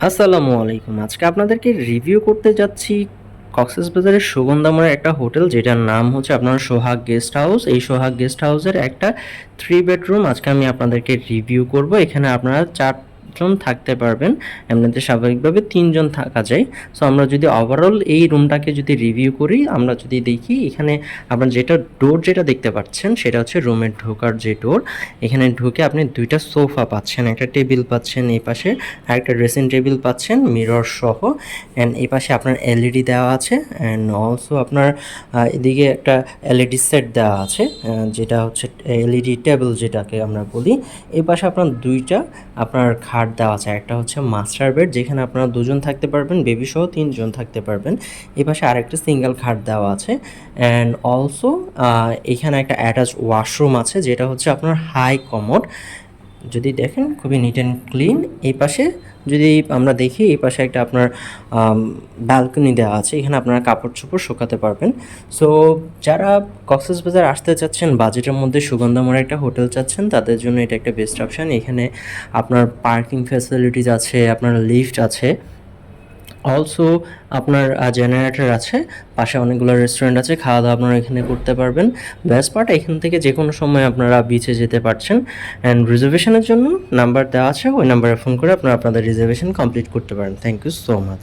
আসসালামু আলাইকুম। আজকে আপনাদেরকে রিভিউ করতে যাচ্ছি কক্সবাজারের সুগন্ধাময়ের একটা হোটেল, যেটার নাম হচ্ছে আপনার সোহাগ গেস্ট হাউস। এই সোহাগ গেস্ট হাউসের একটা 3 বেডরুম আজকে আমি আপনাদেরকে রিভিউ করব। এখানে আপনারা 4 জন থাকতে পারবেন। এমনিতে স্বাভাবিকভাবে 3 জন থাকা যায়। সো আমরা যদি ওভারঅল এই রুমটাকে যদি রিভিউ করি, আমরা যদি দেখি এখানে আপনার যেটা দেখতে পাচ্ছেন সেটা হচ্ছে রুমের ঢোকার যে ডোর। এখানে ঢুকে আপনি 2টা সোফা পাচ্ছেন, একটা টেবিল পাচ্ছেন, এই পাশে আরেকটা ড্রেসিং টেবিল পাচ্ছেন মিরর সহ। অ্যান্ড এই পাশে আপনার এলইডি দেওয়া আছে, অ্যান্ড অলসো আপনার এদিকে একটা এলইডি সেট দেওয়া আছে, যেটা হচ্ছে এলইডি টেবিল যেটাকে আমরা বলি। এই পাশে আপনার 2টা আপনার খাট দেওয়া আছে, একটা হচ্ছে মাস্টার বেড যেখানে আপনারা 2জন থাকতে পারবেন, বেবি সহ 3জন থাকতে পারবেন। এই পাশে আরেকটা সিঙ্গেল খাট দেওয়া আছে। অ্যান্ড অলসো এখানে একটা অ্যাটাচ ওয়াশরুম আছে, যেটা হচ্ছে আপনার হাই কমোড। যদি দেখেন খুবই নিট অ্যান্ড ক্লিন। এই পাশে যদি আমরা দেখি, এই পাশে একটা আপনার ব্যালকনি দেওয়া আছে, এখানে আপনারা কাপড় চোপড় শুকাতে পারবেন। সো যারা কক্সবাজার আসতে চাচ্ছেন, বাজেটের মধ্যে সুগন্ধাময় একটা হোটেল চাচ্ছেন, তাদের জন্য এটা একটা বেস্ট অপশান। এখানে আপনার পার্কিং ফ্যাসিলিটিস আছে, আপনার লিফট আছে, অলসো আপনার জেনারেটর আছে, পাশে অনেকগুলো রেস্টুরেন্ট আছে, খাওয়া দাওয়া আপনারা এখানে করতে পারবেন। বেস্ট পার্ট, এখান থেকে যে কোনো সময় আপনারা বিচে যেতে পারছেন। অ্যান্ড রিজার্ভেশনের জন্য নাম্বার দেওয়া আছে, ওই নাম্বারে ফোন করে আপনারা আপনাদের রিজার্ভেশন কমপ্লিট করতে পারেন। Thank you so much.